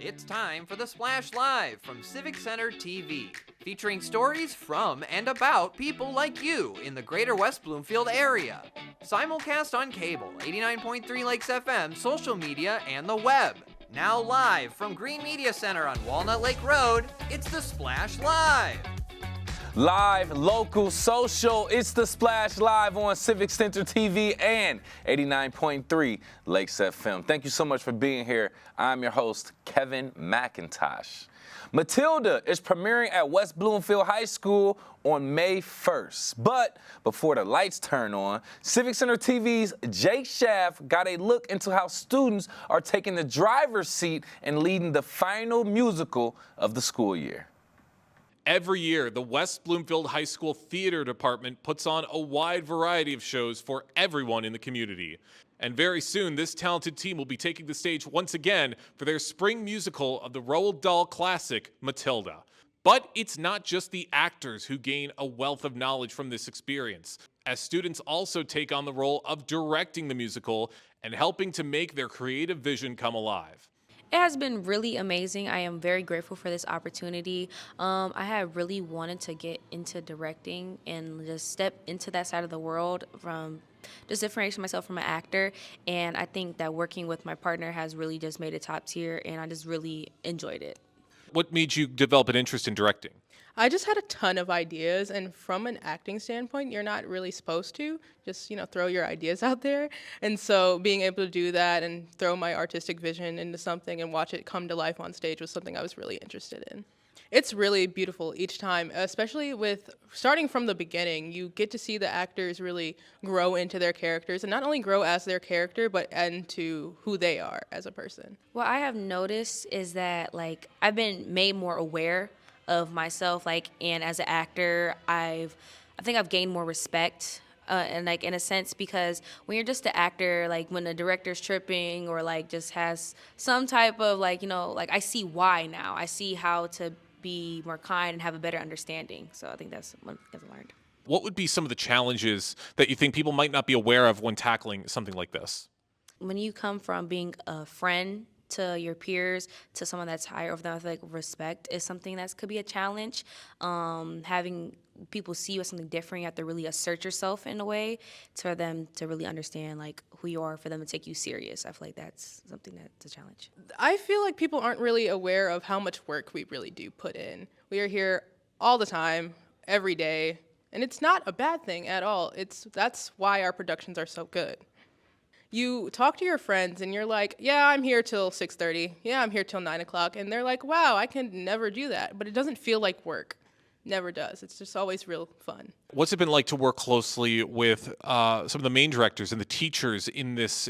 It's time for the Splash Live from Civic Center TV, featuring stories from and about people like you in the greater West Bloomfield area. Simulcast on cable, 89.3 Lakes FM, social media, and the web. Now live from Green Media Center on Walnut Lake Road, it's the Splash Live. Live, local, social, it's the Splash Live on Civic Center TV and 89.3 Lakes FM. Thank you so much for being here. I'm your host, Kevin McIntosh. Matilda is premiering at West Bloomfield High School on May 1st. But before the lights turn on, Civic Center TV's Jake Schaff got a look into how students are taking the driver's seat and leading the final musical of the school year. Every year, the West Bloomfield High School Theater Department puts on a wide variety of shows for everyone in the community. And very soon, this talented team will be taking the stage once again for their spring musical of the Roald Dahl classic, Matilda. But it's not just the actors who gain a wealth of knowledge from this experience, as students also take on the role of directing the musical and helping to make their creative vision come alive. It has been really amazing. I am very grateful for this opportunity. I had really wanted to get into directing and just step into that side of the world from just differentiating myself from an actor. And I think that working with my partner has really just made it top tier, and I just really enjoyed it. What made you develop an interest in directing? I just had a ton of ideas, and from an acting standpoint, you're not really supposed to just, throw your ideas out there. And so being able to do that and throw my artistic vision into something and watch it come to life on stage was something I was really interested in. It's really beautiful each time, especially with starting from the beginning. You get to see the actors really grow into their characters, and not only grow as their character, but into who they are as a person. What I have noticed is that, I've been made more aware of myself, and as an actor, I think I've gained more respect, and in a sense, because when you're just an actor, when the director's tripping or just has some type of I see why now. I see how to be more kind and have a better understanding. So I think that's one thing I've learned. What would be some of the challenges that you think people might not be aware of when tackling something like this? When you come from being a friend to your peers, to someone that's higher over them, I feel like respect is something that could be a challenge. Having people see you as something different, you have to really assert yourself in a way for them to really understand who you are, for them to take you serious. I feel like that's something that's a challenge. I feel like people aren't really aware of how much work we really do put in. We are here all the time, every day, and it's not a bad thing at all. That's why our productions are so good. You talk to your friends and you're like, yeah, I'm here till 6:30. Yeah, I'm here till 9 o'clock. And they're like, wow, I can never do that. But it doesn't feel like work. Never does. It's just always real fun. What's it been like to work closely with some of the main directors and the teachers in this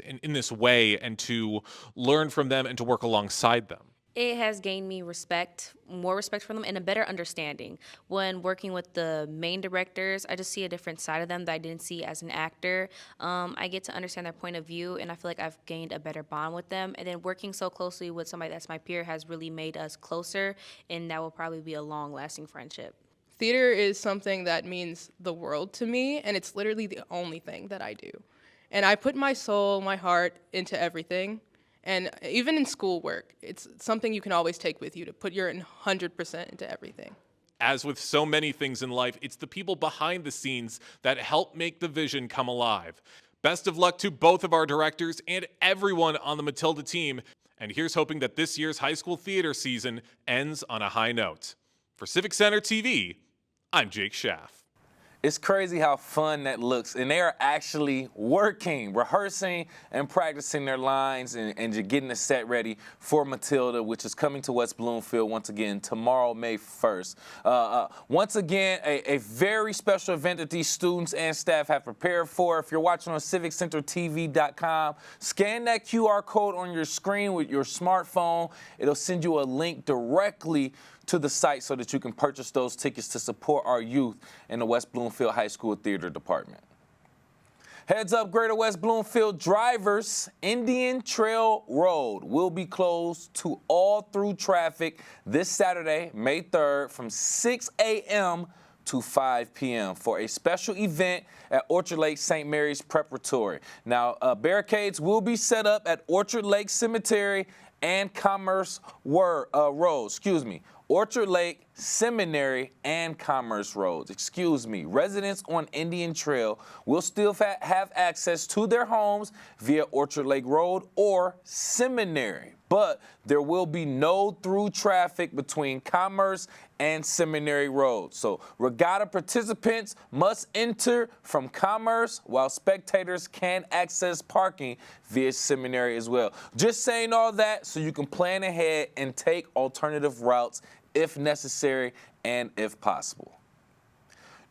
way, and to learn from them and to work alongside them? It has gained me more respect for them, and a better understanding. When working with the main directors, I just see a different side of them that I didn't see as an actor. I get to understand their point of view, and I feel like I've gained a better bond with them. And then working so closely with somebody that's my peer has really made us closer, and that will probably be a long-lasting friendship. Theater is something that means the world to me, and it's literally the only thing that I do. And I put my soul, my heart into everything. And even in schoolwork, it's something you can always take with you, to put your 100% into everything. As with so many things in life, it's the people behind the scenes that help make the vision come alive. Best of luck to both of our directors and everyone on the Matilda team. And here's hoping that this year's high school theater season ends on a high note. For Civic Center TV, I'm Jake Schaff. It's crazy how fun that looks, and they are actually working, rehearsing and practicing their lines and just getting the set ready for Matilda, which is coming to West Bloomfield once again tomorrow, May 1st. Once again, a very special event that these students and staff have prepared for. If you're watching on civiccentertv.com, scan that QR code on your screen with your smartphone. It'll send you a link directly to the site so that you can purchase those tickets to support our youth in the West Bloomfield High School Theater Department. Heads up, Greater West Bloomfield drivers, Indian Trail Road will be closed to all through traffic this Saturday, May 3rd, from 6 a.m. to 5 p.m. for a special event at Orchard Lake St. Mary's Preparatory. Now, barricades will be set up at Orchard Lake Cemetery and Commerce Roads. Orchard Lake, Seminary, and Commerce Roads. Residents on Indian Trail will still have access to their homes via Orchard Lake Road or Seminary, but there will be no through traffic between Commerce and Seminary Road. So regatta participants must enter from Commerce, while spectators can access parking via Seminary as well. Just saying all that so you can plan ahead and take alternative routes if necessary and if possible.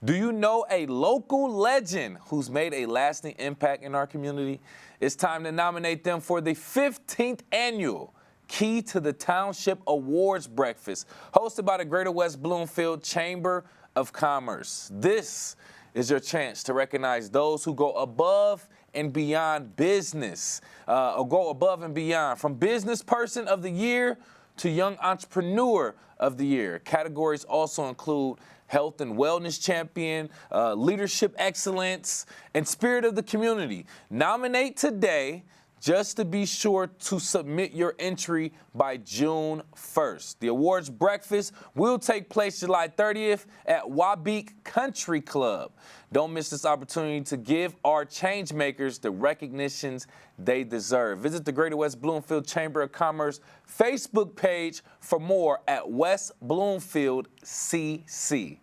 Do you know a local legend who's made a lasting impact in our community? It's time to nominate them for the 15th annual Key to the Township Awards Breakfast, hosted by the Greater West Bloomfield Chamber of Commerce. This is your chance to recognize those who go above and beyond business, from Business Person of the Year to Young Entrepreneur of the Year. Categories also include Health and Wellness Champion, Leadership Excellence, and Spirit of the Community. Nominate today, just to be sure to submit your entry by June 1st. The awards breakfast will take place July 30th at Wabeek Country Club. Don't miss this opportunity to give our change makers the recognitions they deserve. Visit the Greater West Bloomfield Chamber of Commerce Facebook page for more at West Bloomfield CC.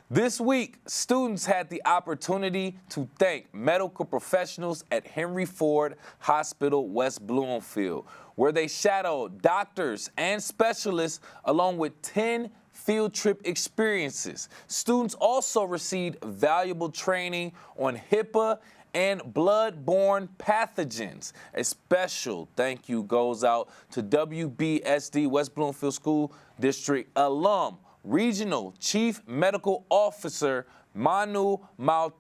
This week, students had the opportunity to thank medical professionals at Henry Ford Hospital, West Bloomfield, where they shadowed doctors and specialists along with 10 field trip experiences. Students also received valuable training on HIPAA and blood-borne pathogens. A special thank you goes out to WBSD West Bloomfield School District alum, Regional Chief Medical Officer Manu Maltroa,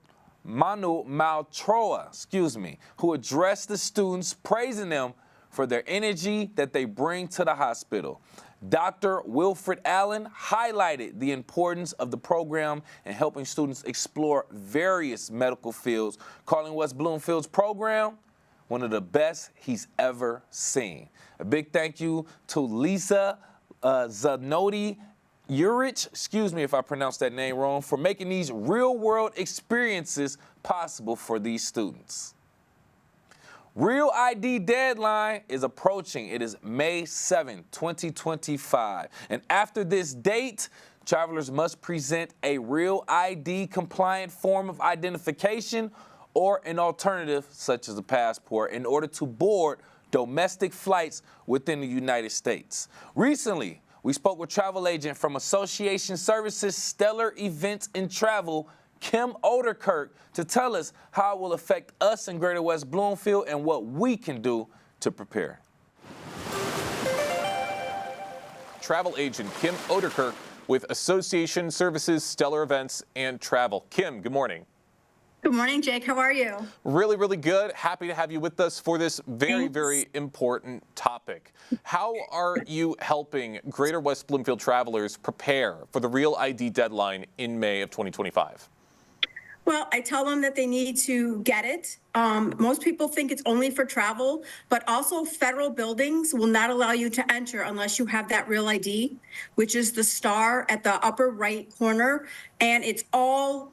who addressed the students, praising them for their energy that they bring to the hospital. Dr. Wilfred Allen highlighted the importance of the program in helping students explore various medical fields, calling West Bloomfield's program one of the best he's ever seen. A big thank you to Lisa Zanoti Urich, excuse me if I pronounced that name wrong, for making these real-world experiences possible for these students. Real ID deadline is approaching. It is May 7, 2025. And after this date, travelers must present a Real ID compliant form of identification or an alternative, such as a passport, in order to board domestic flights within the United States. Recently, we spoke with travel agent from Association Services Stellar Events and Travel, Kim Oderkirk, to tell us how it will affect us in Greater West Bloomfield and what we can do to prepare. Travel agent Kim Oderkirk with Association Services Stellar Events and Travel. Kim, good morning. Good morning, Jake. How are you? Really, really good. Happy to have you with us for this very, Thanks. very important topic. How are you helping Greater West Bloomfield travelers prepare for the Real ID deadline in May of 2025? Well, I tell them that they need to get it. Most people think it's only for travel, but also federal buildings will not allow you to enter unless you have that Real ID, which is the star at the upper right corner. And it's all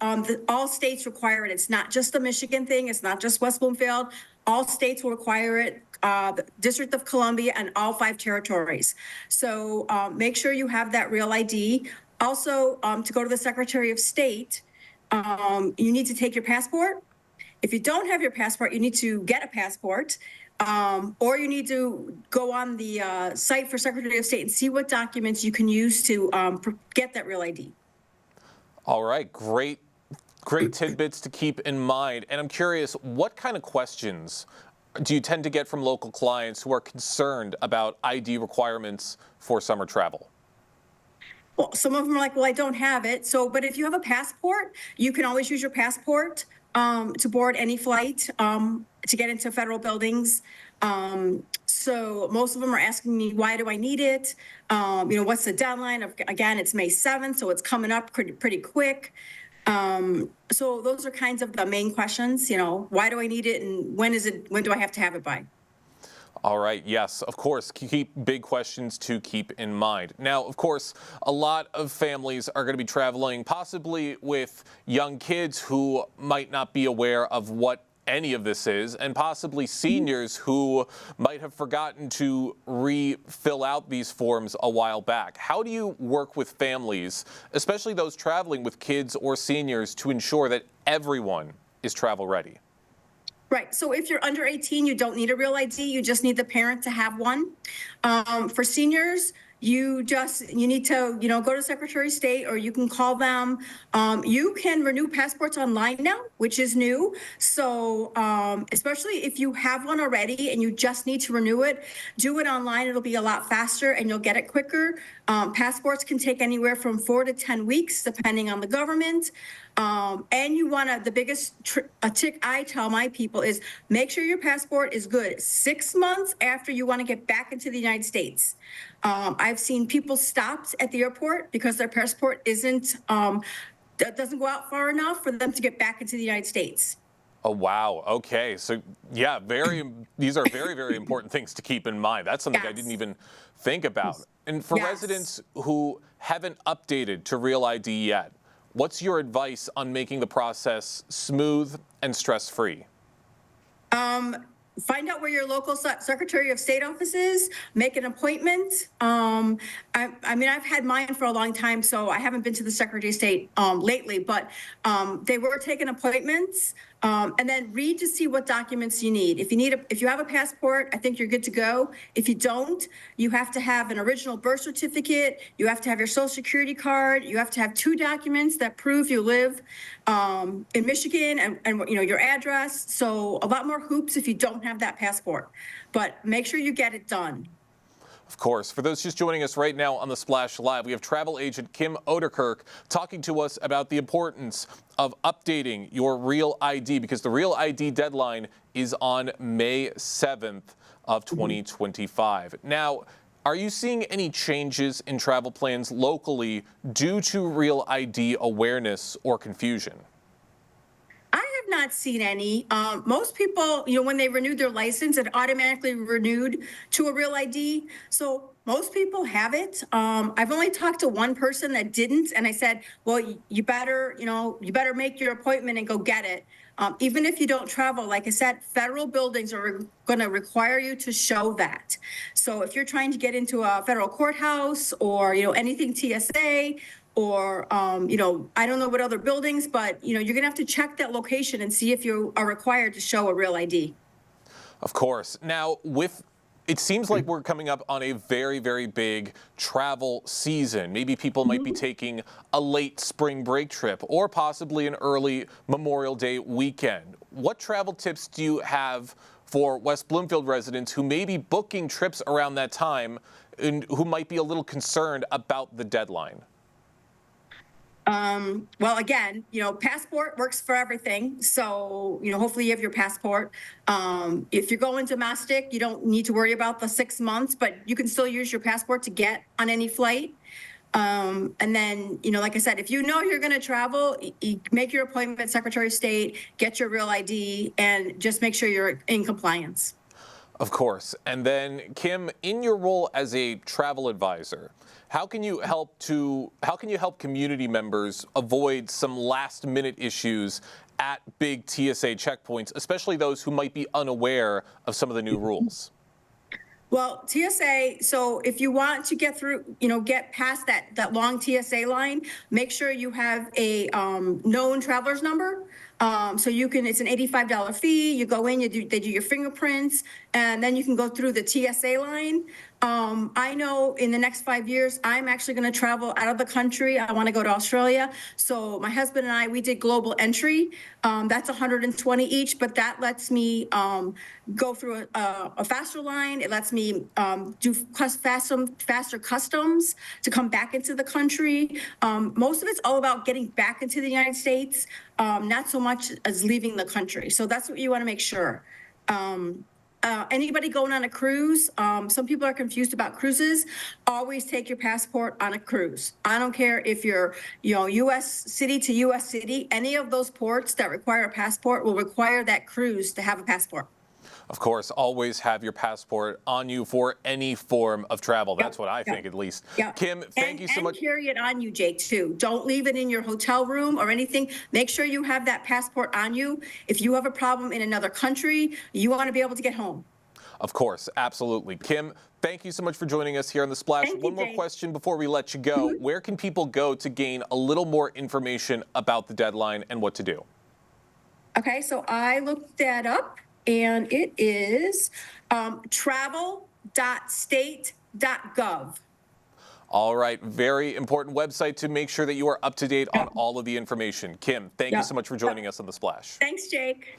states require it. It's not just the Michigan thing. It's not just West Bloomfield. All states will require it, the District of Columbia and all 5 territories. So make sure you have that Real ID. Also, to go to the Secretary of State, you need to take your passport. If you don't have your passport, you need to get a passport, or you need to go on the site for Secretary of State and see what documents you can use to get that Real ID. All right, great tidbits to keep in mind. And I'm curious, what kind of questions do you tend to get from local clients who are concerned about ID requirements for summer travel? Well, some of them are like, well, I don't have it. So, but if you have a passport, you can always use your passport to board any flight to get into federal buildings. So most of them are asking me, why do I need it? What's the deadline? Again, it's May 7th, so it's coming up pretty quick. So those are kinds of the main questions, why do I need it and when do I have to have it by? All right, yes, of course, keep big questions to keep in mind. Now, of course, a lot of families are going to be traveling possibly with young kids who might not be aware of what any of this is, and possibly seniors who might have forgotten to refill out these forms a while back. How do you work with families, especially those traveling with kids or seniors, to ensure that everyone is travel ready? Right. So if you're under 18, you don't need a real ID. You just need the parent to have one. For seniors, you need to, go to Secretary of State, or you can call them. You can renew passports online now, which is new. So especially if you have one already and you just need to renew it, do it online. It'll be a lot faster and you'll get it quicker. Passports can take anywhere from 4 to 10 weeks, depending on the government. And you want to, the biggest tick I tell my people is make sure your passport is good 6 months after you want to get back into the United States. I've seen people stopped at the airport because their passport doesn't go out far enough for them to get back into the United States. Oh, wow. Okay. So, yeah, these are very, very important things to keep in mind. That's something I didn't even think about. And for residents who haven't updated to Real ID yet, what's your advice on making the process smooth and stress-free? Find out where your local Secretary of State office is, make an appointment. I mean, I've had mine for a long time, so I haven't been to the Secretary of State lately, but they were taking appointments. And then read to see what documents you need. If you have a passport, I think you're good to go. If you don't, you have to have an original birth certificate. You have to have your social security card. You have to have 2 documents that prove you live in Michigan and your address. So a lot more hoops if you don't have that passport, but make sure you get it done. Of course. For those just joining us right now on the Splash Live, we have travel agent Kim Oderkirk talking to us about the importance of updating your Real ID, because the Real ID deadline is on May 7th of 2025. Now, are you seeing any changes in travel plans locally due to Real ID awareness or confusion? I have not seen any. Most people, when they renewed their license, it automatically renewed to a Real ID. So most people have it. I've only talked to one person that didn't, and I said, well, you better make your appointment and go get it. Even if you don't travel, like I said, federal buildings are going to require you to show that. So if you're trying to get into a federal courthouse or, anything TSA, or, I don't know what other buildings, but, you're going to have to check that location and see if you are required to show a Real ID. Of course. Now, it seems like we're coming up on a very, very big travel season. Maybe people might be taking a late spring break trip or possibly an early Memorial Day weekend. What travel tips do you have for West Bloomfield residents who may be booking trips around that time and who might be a little concerned about the deadline? Well, again, passport works for everything. So, hopefully you have your passport. If you're going domestic, you don't need to worry about the 6 months, but you can still use your passport to get on any flight. And then, like I said, if you know you're going to travel, you make your appointment at Secretary of State, get your Real ID, and just make sure you're in compliance. Of course. And then, Kim, in your role as a travel advisor, how can you help community members avoid some last-minute issues at big TSA checkpoints, especially those who might be unaware of some of the new rules? Well, TSA, so if you want to get through, get past that long TSA line, make sure you have a known traveler's number. So it's an $85 fee. You go in, they do your fingerprints, and then you can go through the TSA line. I know in the next 5 years, I'm actually going to travel out of the country. I want to go to Australia. So my husband and I, we did global entry. That's 120 each, but that lets me go through a faster line. It lets me do faster customs to come back into the country. Most of it's all about getting back into the United States, not so much as leaving the country. So that's what you want to make sure. Anybody going on a cruise, some people are confused about cruises. Always take your passport on a cruise. I don't care if you're, U.S. city to U.S. city. Any of those ports that require a passport will require that cruise to have a passport. Of course, always have your passport on you for any form of travel. That's what I think, at least. Yeah. Kim, thank you so much. And carry it on you, Jake, too. Don't leave it in your hotel room or anything. Make sure you have that passport on you. If you have a problem in another country, you want to be able to get home. Of course, absolutely. Kim, thank you so much for joining us here on The Splash. Thank you, One more Jake. question before we let you go. Where can people go to gain a little more information about the deadline and what to do? Okay, so I looked that up, and it is travel.state.gov. All right, very important website to make sure that you are up to date on all of the information. Kim, thank you so much for joining us on The Splash. Thanks, Jake.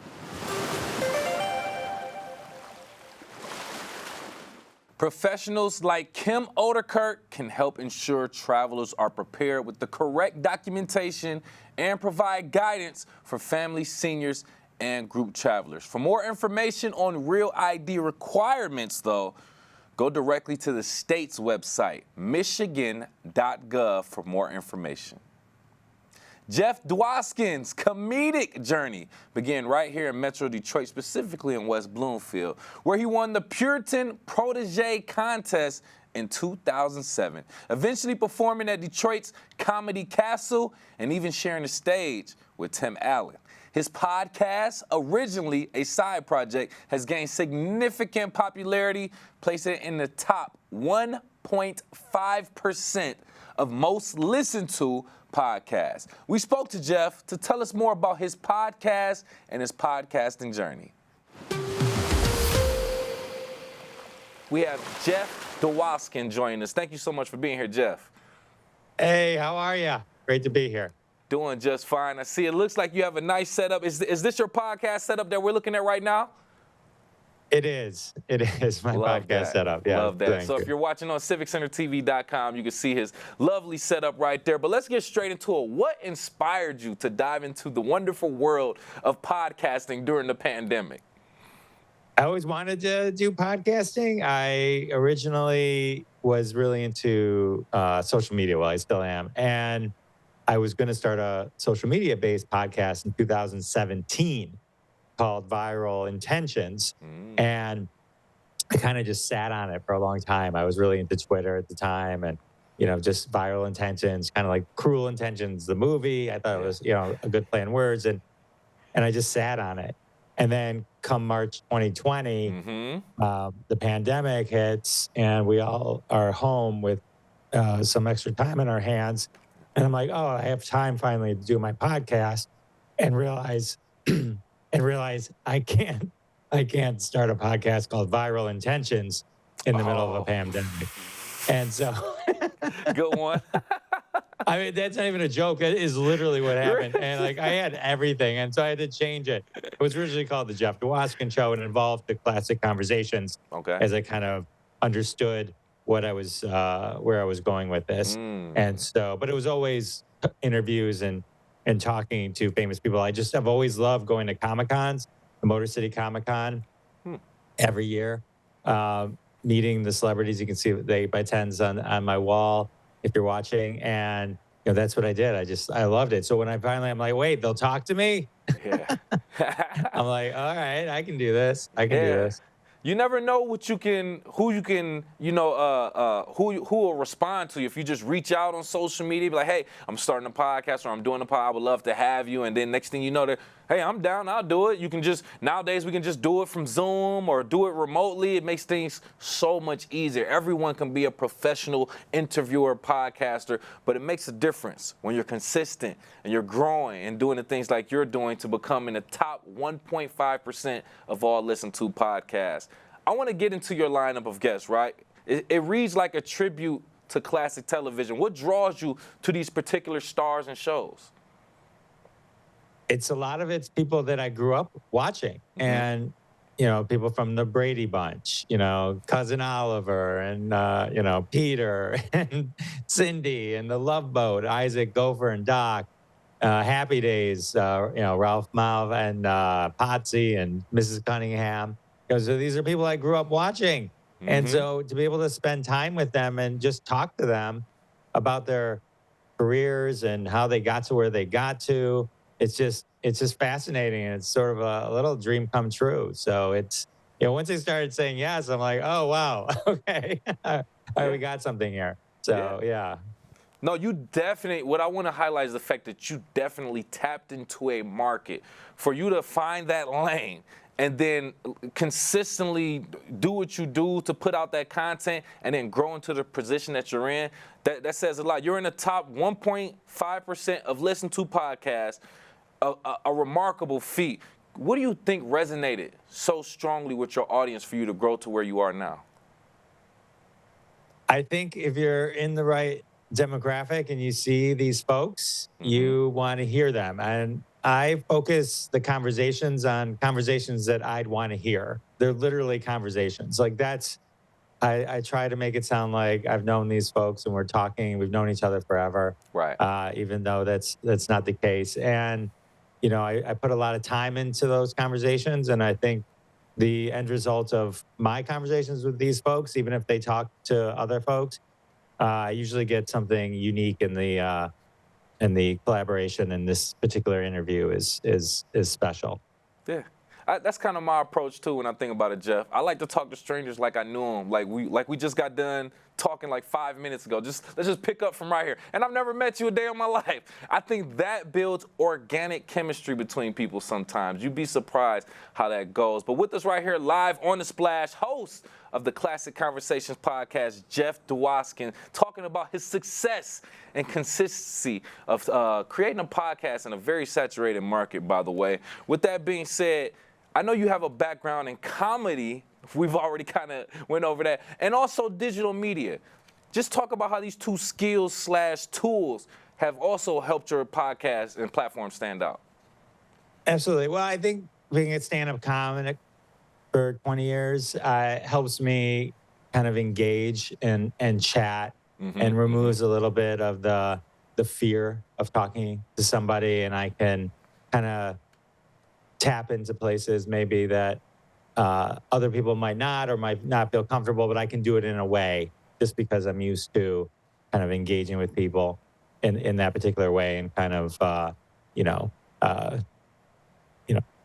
Professionals like Kim Oderkirk can help ensure travelers are prepared with the correct documentation and provide guidance for families, seniors, and group travelers. For more information on Real ID requirements, though, go directly to the state's website, michigan.gov, for more information. Jeff Dwoskin's comedic journey began right here in Metro Detroit, specifically in West Bloomfield, where he won the Puritan Protege Contest in 2007, eventually performing at Detroit's Comedy Castle and even sharing the stage with Tim Allen. His podcast, originally a side project, has gained significant popularity, placing it in the top 1.5% of most listened to podcasts. We spoke to Jeff to tell us more about his podcast and his podcasting journey. We have Jeff Dwoskin joining us. Thank you so much for being here, Jeff. Hey, how are you? Great to be here. Doing just fine. I see it looks like you have a nice setup. Is this your podcast setup that we're looking at right now? It is. It is my Love podcast that. setup. Yeah. Love that. Thank So you. if you're watching on civiccentertv.com, you can see his lovely setup right there. But let's get straight into it. What inspired you to dive into the wonderful world of podcasting during the pandemic? I always wanted to do podcasting. I originally was really into social media. Well, I still am. And I was going to start a social media-based podcast in 2017 called Viral Intentions. And I kind of just sat on it for a long time. I was really into Twitter at the time and, just Viral Intentions, kind of like Cruel Intentions, the movie. I thought it was, a good play on words. And I just sat on it. And then come March 2020, the pandemic hits and we all are home with some extra time in our hands. And I'm like, oh, I have time finally to do my podcast and realize I can't start a podcast called Viral Intentions in the middle of a pandemic. And so Good one. I mean, that's not even a joke. It is literally what happened. And I had everything. And so I had to change it. It was originally called The Jeff Dwoskin Show and involved the classic conversations as I kind of understood what I was, where I was going with this. And so, but it was always interviews and talking to famous people. I've always loved going to Comic-Cons, the Motor City Comic-Con every year, meeting the celebrities. You can see they by tens on my wall if you're watching. And that's what I did. I loved it. So when I'm like, wait, they'll talk to me? Yeah. I'm like, all right, I can do this. I can do this. You never know who will respond to you if you just reach out on social media, be like, hey, I'm starting a podcast or I'm doing a podcast. I would love to have you. And then next thing you know, hey, I'm down. I'll do it. Nowadays we can just do it from Zoom or do it remotely. It makes things so much easier. Everyone can be a professional interviewer, podcaster, but it makes a difference when you're consistent and you're growing and doing the things like you're doing to become in the top 1.5% of all listened to podcasts. I want to get into your lineup of guests, right? It reads like a tribute to classic television. What draws you to these particular stars and shows? It's a lot of it's people that I grew up watching and, people from the Brady Bunch, Cousin Oliver and, Peter and Cindy and the Love Boat, Isaac, Gopher and Doc, Happy Days, Ralph Malv and Potsy and Mrs. Cunningham. So these are people I grew up watching. And so to be able to spend time with them and just talk to them about their careers and how they got to where they got to, it's just fascinating. And it's sort of a little dream come true. So it's once they started saying yes, I'm like, oh wow, okay, all right, we got something here. So yeah. No, you definitely, what I want to highlight is the fact that you definitely tapped into a market. For you to find that lane and then consistently do what you do to put out that content and then grow into the position that you're in, that says a lot. You're in the top 1.5% of listened to podcasts, a remarkable feat. What do you think resonated so strongly with your audience for you to grow to where you are now? I think if you're in the right demographic and you see these folks, you want to hear them. And I focus the conversations on conversations that I'd want to hear. They're literally conversations. Like I try to make it sound like I've known these folks and we're talking, we've known each other forever. Right. Even though that's not the case. And, I put a lot of time into those conversations. And I think the end result of my conversations with these folks, even if they talk to other folks, I usually get something unique in the collaboration. In this particular interview is special. Yeah. That's kind of my approach too when I think about it, Jeff. I like to talk to strangers like I knew them, like we just got done talking like 5 minutes ago. Let's just pick up from right here. And I've never met you a day in my life. I think that builds organic chemistry between people sometimes. You'd be surprised how that goes. But with us right here live on The Splash, host of the Classic Conversations podcast, Jeff Dwoskin, talking about his success and consistency of creating a podcast in a very saturated market, by the way. With that being said, I know you have a background in comedy. We've already kind of went over that. And also digital media. Just talk about how these two skills/tools have also helped your podcast and platform stand out. Absolutely. Well, I think being a stand-up comic for 20 years helps me kind of engage and chat and removes a little bit of the fear of talking to somebody, and I can kind of tap into places maybe that other people might not or might not feel comfortable, but I can do it in a way just because I'm used to kind of engaging with people in that particular way and kind of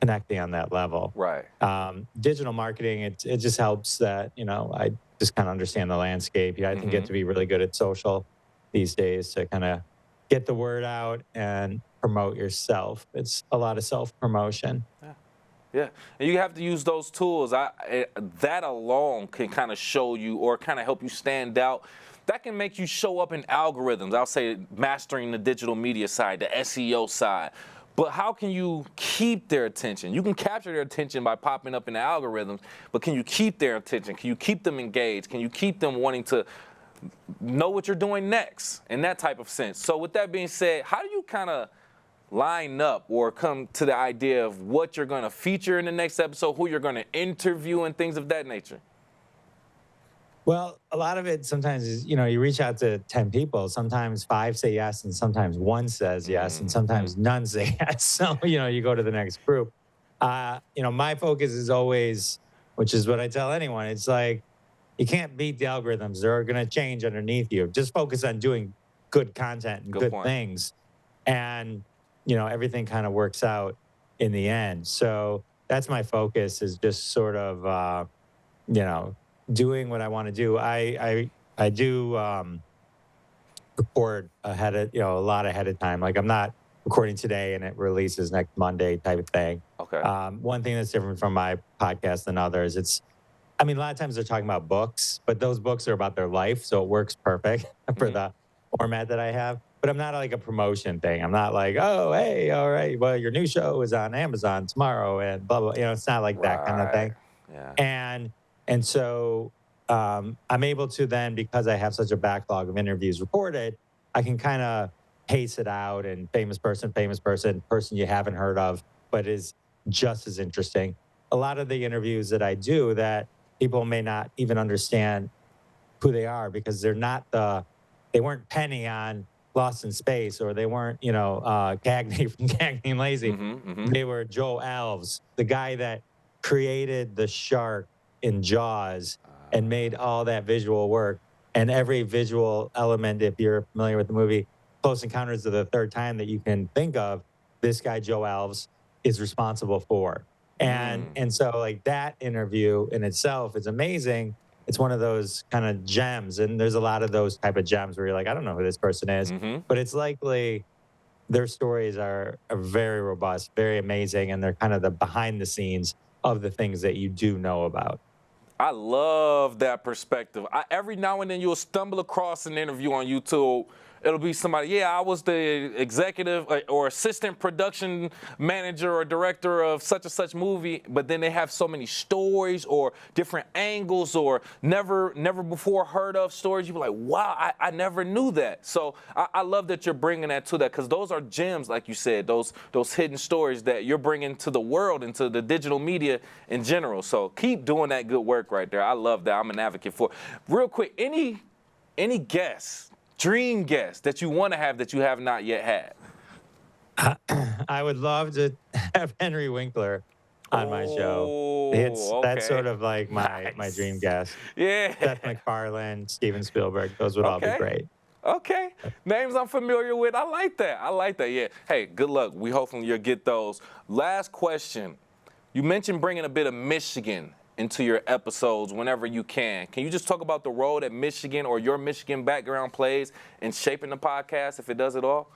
connecting on that level. Right. Digital marketing, it just helps that, I just kind of understand the landscape. I can get to be really good at social these days to kind of get the word out and promote yourself. It's a lot of self-promotion. Yeah, and you have to use those tools. That alone can kind of show you or kind of help you stand out. That can make you show up in algorithms. I'll say mastering the digital media side, the SEO side. But how can you keep their attention? You can capture their attention by popping up in the algorithms, but can you keep their attention? Can you keep them engaged? Can you keep them wanting to know what you're doing next in that type of sense? So with that being said, how do you kind of line up or come to the idea of what you're going to feature in the next episode, who you're going to interview, and things of that nature? Well, a lot of it sometimes is, you reach out to 10 people. Sometimes 5 say yes, and sometimes 1 says yes, and sometimes none say yes. So, you go to the next group. My focus is always, which is what I tell anyone, it's like, you can't beat the algorithms. They're going to change underneath you. Just focus on doing good content and good things. And everything kind of works out in the end. So that's my focus, is just sort of, doing what I want to do. I do record ahead of, a lot ahead of time. Like I'm not recording today and it releases next Monday type of thing. Okay. One thing that's different from my podcast than others, a lot of times they're talking about books, but those books are about their life. So it works perfect for the format that I have. But I'm not like a promotion thing. I'm not like, oh, hey, all right, well, your new show is on Amazon tomorrow and blah, blah. It's not like that kind of thing. Yeah. And so I'm able to then, because I have such a backlog of interviews recorded, I can kind of pace it out, and famous person, person you haven't heard of, but is just as interesting. A lot of the interviews that I do that people may not even understand who they are, because they weren't Penny on Lost in Space, or they weren't, Cagney from Cagney and Lazy. They were Joe Alves, the guy that created the shark in Jaws and made all that visual work. And every visual element, if you're familiar with the movie Close Encounters of the Third Time that you can think of, this guy, Joe Alves, is responsible for. And so like that interview in itself is amazing. It's one of those kind of gems. And there's a lot of those type of gems where you're like, I don't know who this person is, but it's likely their stories are very robust, very amazing. And they're kind of the behind the scenes of the things that you do know about. I love that perspective. Every now and then you'll stumble across an interview on YouTube. It'll be somebody, I was the executive or assistant production manager or director of such and such movie, but then they have so many stories or different angles or never before heard of stories. You'll be like, wow, I never knew that. So I love that you're bringing that to that, because those are gems, like you said, those hidden stories that you're bringing to the world and to the digital media in general. So keep doing that good work right there. I love that. I'm an advocate for it. Real quick, any guests, dream guest that you want to have that you have not yet had? I would love to have Henry Winkler on my show. That's sort of like my dream guest. Yeah. Seth MacFarlane, Steven Spielberg, those would all be great. Okay. Names I'm familiar with. I like that. Yeah. Hey, good luck. We hopefully you'll get those. Last question. You mentioned bringing a bit of Michigan into your episodes whenever you can. Can you just talk about the role that Michigan or your Michigan background plays in shaping the podcast, if it does at all?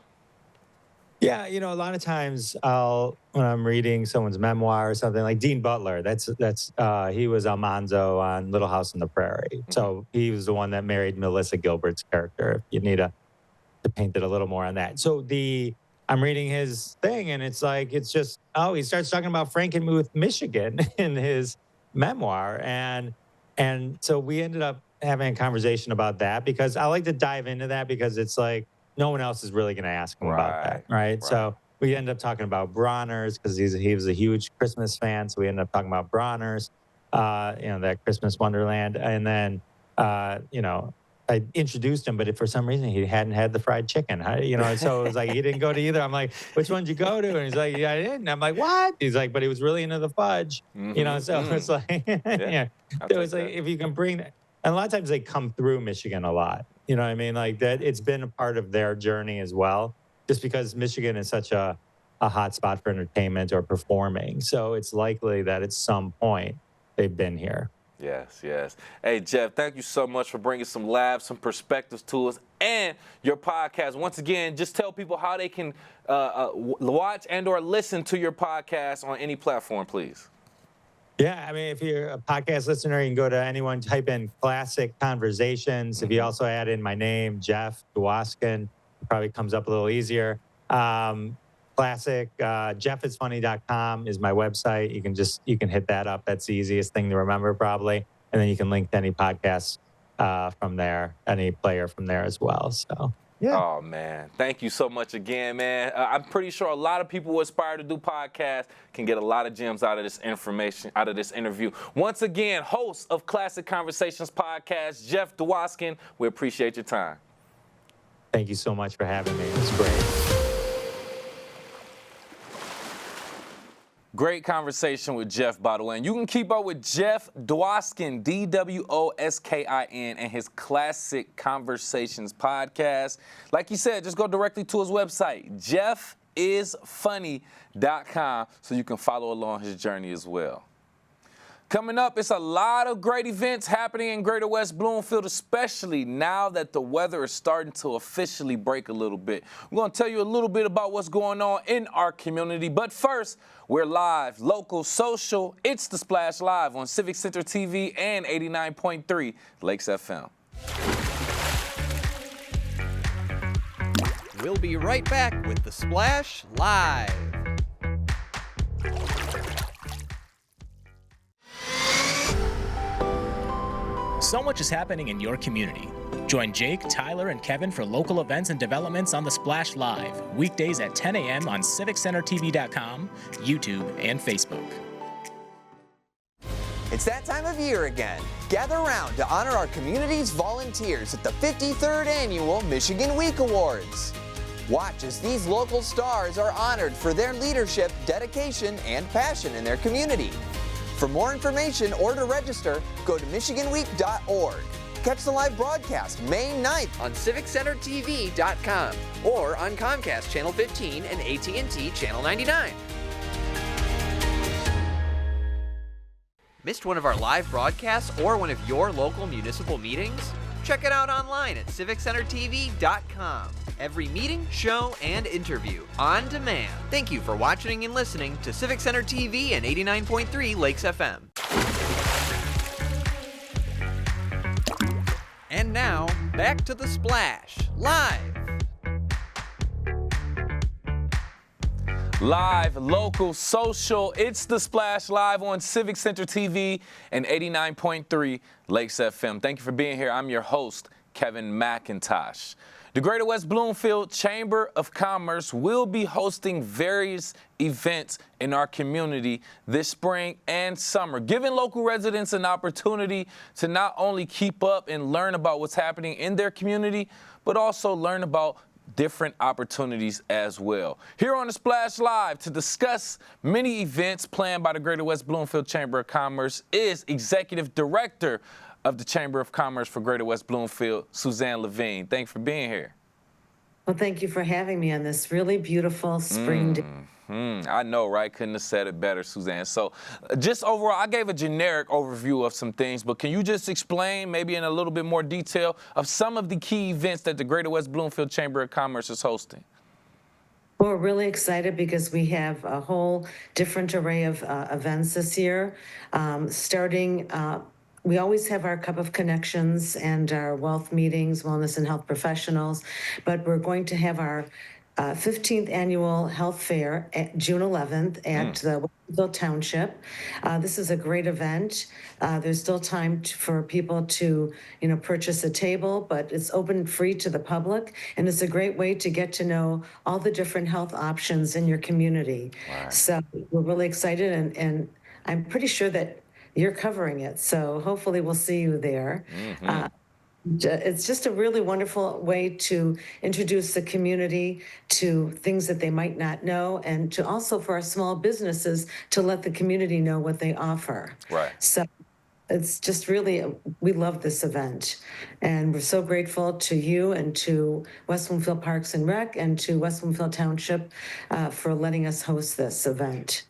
Yeah, a lot of times when I'm reading someone's memoir or something, like Dean Butler, he was Almanzo on Little House on the Prairie. So he was the one that married Melissa Gilbert's character. If you need to paint it a little more on that. So I'm reading his thing, and it's just, he starts talking about Frankenmuth, Michigan in his memoir. And so we ended up having a conversation about that, because I like to dive into that, because it's like no one else is really going to ask him about that. Right. So we ended up talking about Bronner's, because he was a huge Christmas fan. So we ended up talking about Bronner's, that Christmas Wonderland. And then, I introduced him, but if for some reason he hadn't had the fried chicken, so it was like he didn't go to either. I'm like, which one did you go to? And he's like, yeah, I didn't. I'm like, what? He's like, but he was really into the fudge, So it's like, it was like, if you can bring that. And a lot of times they come through Michigan a lot. You know what I mean? Like that, it's been a part of their journey as well, just because Michigan is such a hot spot for entertainment or performing. So it's likely that at some point they've been here. Yes. Hey, Jeff, thank you so much for bringing some perspectives to us and your podcast. Once again, just tell people how they can watch and or listen to your podcast on any platform, please. Yeah, I mean, if you're a podcast listener, you can go to anyone, type in Classic Conversations. If you also add in my name, Jeff Dwoskin, it probably comes up a little easier. Classic, jeffisfunny.com is my website. You can hit that up. That's the easiest thing to remember probably. And then you can link to any podcast from there, any player from there as well. So, yeah. Oh, man. Thank you so much again, man. I'm pretty sure a lot of people who aspire to do podcasts can get a lot of gems out of this information, out of this interview. Once again, host of Classic Conversations podcast, Jeff Dwoskin. We appreciate your time. Thank you so much for having me. It's great. Great conversation with Jeff, by the way. And you can keep up with Jeff Dwoskin, Dwoskin, and his Classic Conversations podcast. Like he said, just go directly to his website, jeffisfunny.com, so you can follow along his journey as well. Coming up, it's a lot of great events happening in Greater West Bloomfield, especially now that the weather is starting to officially break a little bit. We're going to tell you a little bit about what's going on in our community. But first, we're live, local, social. It's The Splash Live on Civic Center TV and 89.3 Lakes FM. We'll be right back with The Splash Live. So much is happening in your community. Join Jake, Tyler, and Kevin for local events and developments on The Splash Live, weekdays at 10 a.m. on CivicCenterTV.com, YouTube, and Facebook. It's that time of year again. Gather around to honor our community's volunteers at the 53rd Annual Michigan Week Awards. Watch as these local stars are honored for their leadership, dedication, and passion in their community. For more information or to register, go to MichiganWeek.org. Catch the live broadcast May 9th on CivicCenterTV.com or on Comcast Channel 15 and AT&T Channel 99. Missed one of our live broadcasts or one of your local municipal meetings? Check it out online at civiccentertv.com. Every meeting, show, and interview on demand. Thank you for watching and listening to Civic Center TV and 89.3 Lakes FM. And now, back to The Splash, live. Live, local, social, it's The Splash live on Civic Center TV and 89.3 Lakes FM. Thank you for being here. I'm your host, Kevin McIntosh. The Greater West Bloomfield Chamber of Commerce will be hosting various events in our community this spring and summer, giving local residents an opportunity to not only keep up and learn about what's happening in their community, but also learn about different opportunities as well. Here on The Splash Live to discuss many events planned by the Greater West Bloomfield Chamber of Commerce is Executive Director of the Chamber of Commerce for Greater West Bloomfield, Suzanne Levine. Thanks for being here. Well, thank you for having me on this really beautiful spring day. I know, right? Couldn't have said it better, Suzanne. So just overall, I gave a generic overview of some things, but can you just explain maybe in a little bit more detail of some of the key events that the Greater West Bloomfield Chamber of Commerce is hosting? Well, we're really excited because we have a whole different array of events this year. We always have our Cup of Connections and our wealth meetings, wellness and health professionals, but we're going to have our 15th annual health fair at June 11th at the West Bloomfield Township. This is a great event. There's still time for people to, purchase a table, but it's open free to the public, and it's a great way to get to know all the different health options in your community. Wow. So we're really excited, and I'm pretty sure that you're covering it, so hopefully we'll see you there. It's just a really wonderful way to introduce the community to things that they might not know, and to also for our small businesses to let the community know what they offer. Right. So it's just really, we love this event, and we're so grateful to you and to West Bloomfield Parks and Rec and to West Bloomfield Township for letting us host this event.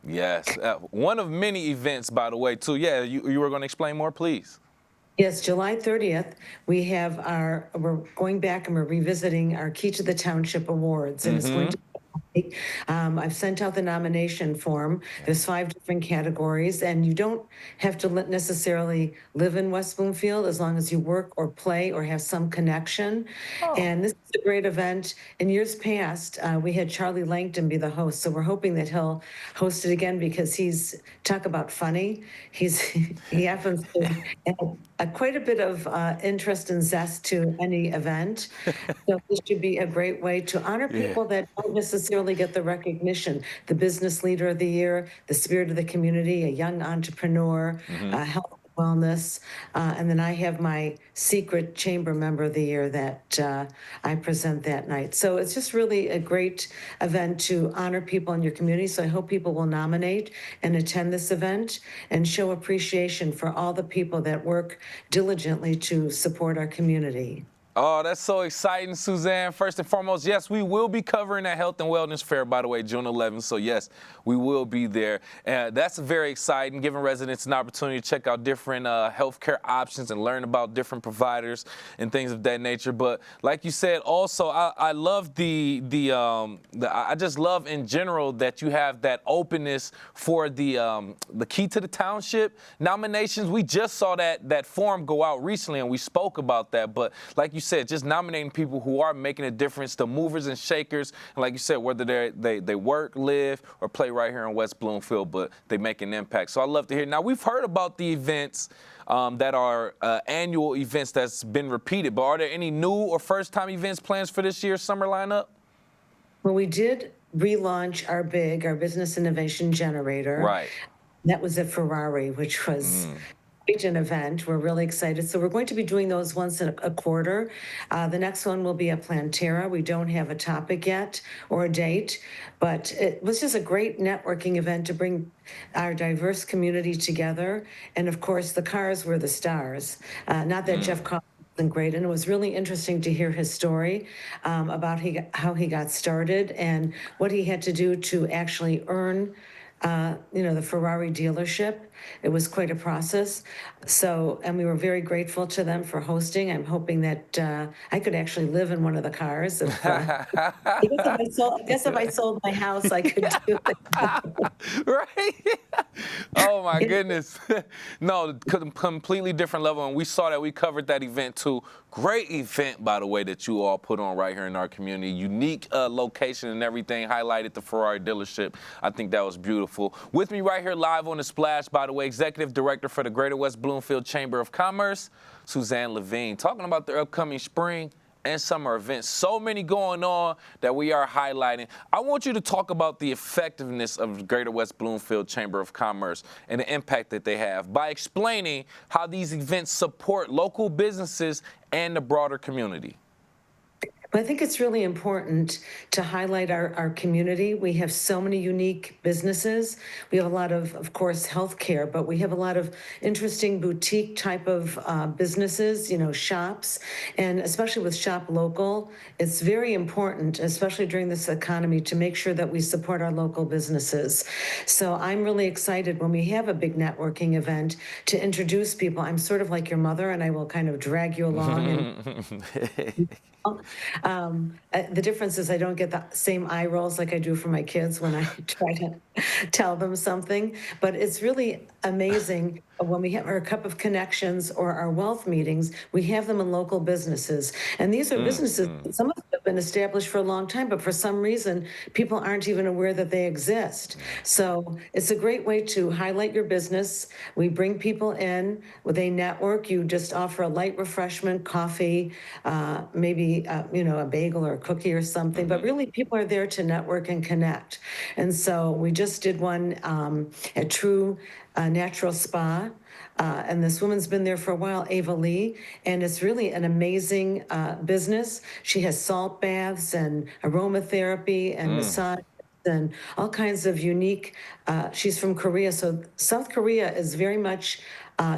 Yes, one of many events, by the way, too. Yeah, you were going to explain more, please. Yes, July 30th, we're going back and we're revisiting our Key to the Township Awards, and it's going to I've sent out the nomination form. There's 5 different categories, and you don't have to necessarily live in West Bloomfield as long as you work or play or have some connection. And this is a great event. In years past, we had Charlie Langton be the host, so we're hoping that he'll host it again because talk about funny. He happens to have quite a bit of interest and zest to any event. So this should be a great way to honor people that don't necessarily get the recognition. The Business Leader of the Year, the Spirit of the Community, a Young Entrepreneur, Health and Wellness, and then I have my Secret Chamber Member of the Year that I present that night. So it's just really a great event to honor people in your community. So I hope people will nominate and attend this event and show appreciation for all the people that work diligently to support our community. Oh, that's so exciting, Suzanne. First and foremost, yes, we will be covering that Health and Wellness Fair, by the way, June 11th. So, yes, we will be there. That's very exciting, giving residents an opportunity to check out different healthcare options and learn about different providers and things of that nature. But like you said, also, I love I just love in general that you have that openness for the Key to the Township nominations. We just saw that form go out recently, and we spoke about that. But like you said, just nominating people who are making a difference, the movers and shakers, and like you said, whether they work, live, or play right here in West Bloomfield, but they make an impact. So I love to hear. Now, we've heard about the events that are annual events that's been repeated, but are there any new or first-time events plans for this year's summer lineup? Well, we did relaunch our Business Innovation Generator. Right. That was at Ferrari, which was an event. We're really excited. So we're going to be doing those once in a quarter. The next one will be at Planterra. We don't have a topic yet or a date, but it was just a great networking event to bring our diverse community together. And of course, the cars were the stars. Not that Jeff Collins wasn't great, and it was really interesting to hear his story about how he got started and what he had to do to actually earn the Ferrari dealership. It was quite a process. So, and we were very grateful to them for hosting. I'm hoping that I could actually live in one of the cars. I guess if I sold my house, I could do it. Right? Oh my goodness. No, completely different level. And we saw that, we covered that event too. Great event, by the way, that you all put on right here in our community. Unique location and everything, highlighted the Ferrari dealership. I think that was beautiful. With me right here live on The Splash, by the way, Executive Director for the Greater West Bloomfield Chamber of Commerce, Suzanne Levine, talking about their upcoming spring and summer events. So many going on that we are highlighting. I want you to talk about the effectiveness of the Greater West Bloomfield Chamber of Commerce and the impact that they have by explaining how these events support local businesses and the broader community. But I think it's really important to highlight our community. We have so many unique businesses. We have a lot of course, healthcare, but we have a lot of interesting boutique type of businesses, shops, and especially with Shop Local, it's very important, especially during this economy, to make sure that we support our local businesses. So I'm really excited when we have a big networking event to introduce people. I'm sort of like your mother, and I will kind of drag you along. The difference is I don't get the same eye rolls like I do for my kids when I try to tell them something. But it's really amazing when we have our Cup of Connections or our wealth meetings, we have them in local businesses. And these are businesses, some of them have been established for a long time, but for some reason, people aren't even aware that they exist. So it's a great way to highlight your business. We bring people in with a network. You just offer a light refreshment, coffee, maybe a bagel or a cookie or something. But really, people are there to network and connect. And so we just did one at True Natural Spa. And this woman's been there for a while, Ava Lee, and it's really an amazing business. She has salt baths and aromatherapy and massage and all kinds of unique. She's from Korea, so South Korea is very much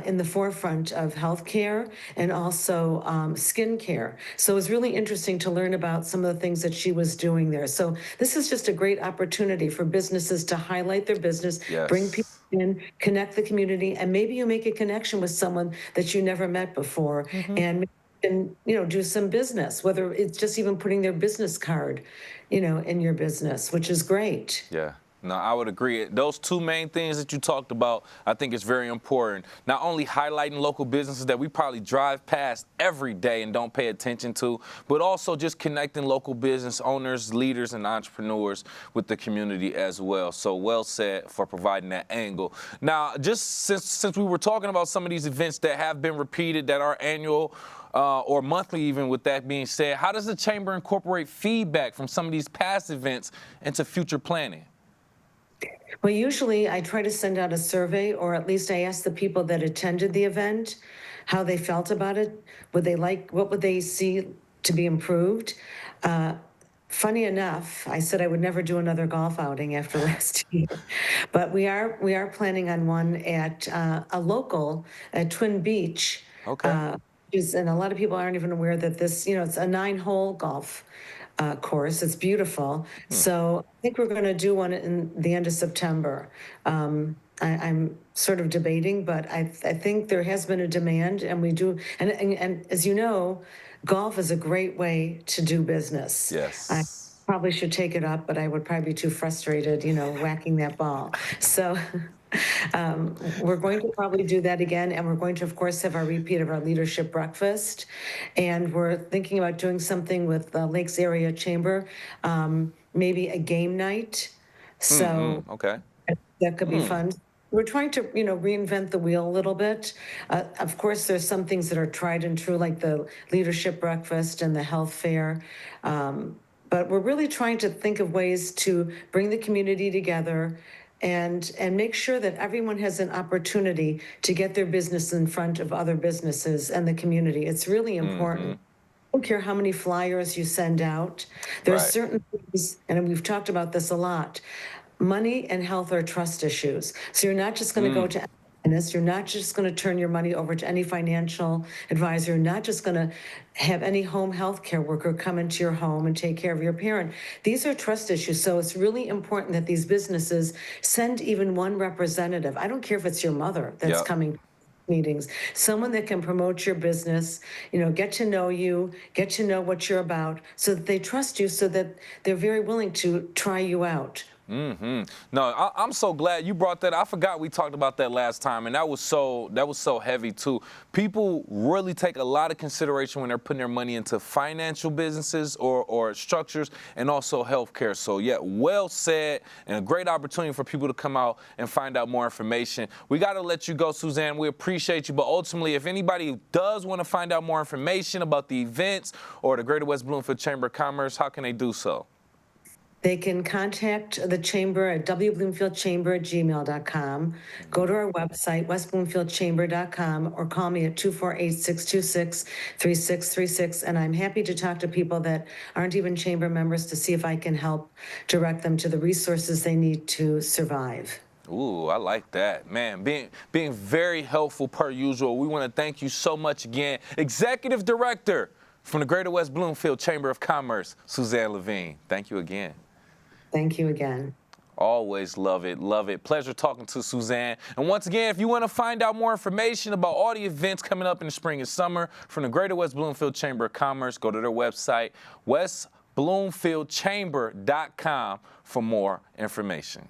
in the forefront of healthcare and also skincare. So it was really interesting to learn about some of the things that she was doing there. So this is just a great opportunity for businesses to highlight their business, bring people in, connect the community, and maybe you make a connection with someone that you never met before, and do some business, whether it's just even putting their business card, in your business, which is great. Yeah. No, I would agree. Those two main things that you talked about, I think is very important. Not only highlighting local businesses that we probably drive past every day and don't pay attention to, but also just connecting local business owners, leaders, and entrepreneurs with the community as well. So well said for providing that angle. Now, just since we were talking about some of these events that have been repeated, that are annual, or monthly even, with that being said, how does the Chamber incorporate feedback from some of these past events into future planning? Well, usually I try to send out a survey, or at least I ask the people that attended the event how they felt about it. What would they see to be improved? Funny enough, I said I would never do another golf outing after last year, but we are planning on one at a local at Twin Beach. Okay. And a lot of people aren't even aware that this, it's a 9-hole golf course. It's beautiful. So I think we're going to do one in the end of September. I'm sort of debating, but I think there has been a demand, and we do. And as you know, golf is a great way to do business. Yes. I probably should take it up, but I would probably be too frustrated, whacking that ball. So we're going to probably do that again, and we're going to, of course, have our repeat of our leadership breakfast. And we're thinking about doing something with the Lakes Area Chamber, maybe a game night. So okay. That could be fun. We're trying to, reinvent the wheel a little bit. Of course, there's some things that are tried and true, like the leadership breakfast and the health fair. But we're really trying to think of ways to bring the community together and make sure that everyone has an opportunity to get their business in front of other businesses and the community. It's really important. I don't care how many flyers you send out. There's certain things, and we've talked about this a lot. Money and health are trust issues. So you're not just going to go to You're not just going to turn your money over to any financial advisor. You're not just going to have any home health care worker come into your home and take care of your parent. These are trust issues. So it's really important that these businesses send even one representative. I don't care if it's your mother that's Yep. coming meetings, someone that can promote your business, get to know you, get to know what you're about, so that they trust you, so that they're very willing to try you out. No, I'm so glad you brought that. I forgot we talked about that last time, and that was so heavy too. People really take a lot of consideration when they're putting their money into financial businesses or structures, and also healthcare. So yeah, well said, and a great opportunity for people to come out and find out more information. We got to let you go, Suzanne. We appreciate you, but ultimately, if anybody does want to find out more information about the events or the Greater West Bloomfield Chamber of Commerce, how can they do so? They can contact the chamber at wbloomfieldchamber@gmail.com. Go to our website, westbloomfieldchamber.com, or call me at 248-626-3636. And I'm happy to talk to people that aren't even chamber members to see if I can help direct them to the resources they need to survive. Ooh, I like that. Man, being very helpful per usual. We want to thank you so much again. Executive Director from the Greater West Bloomfield Chamber of Commerce, Suzanne Levine. Thank you again. Thank you again. Always love it, love it. Pleasure talking to Suzanne. And once again, if you want to find out more information about all the events coming up in the spring and summer from the Greater West Bloomfield Chamber of Commerce, go to their website, westbloomfieldchamber.com, for more information.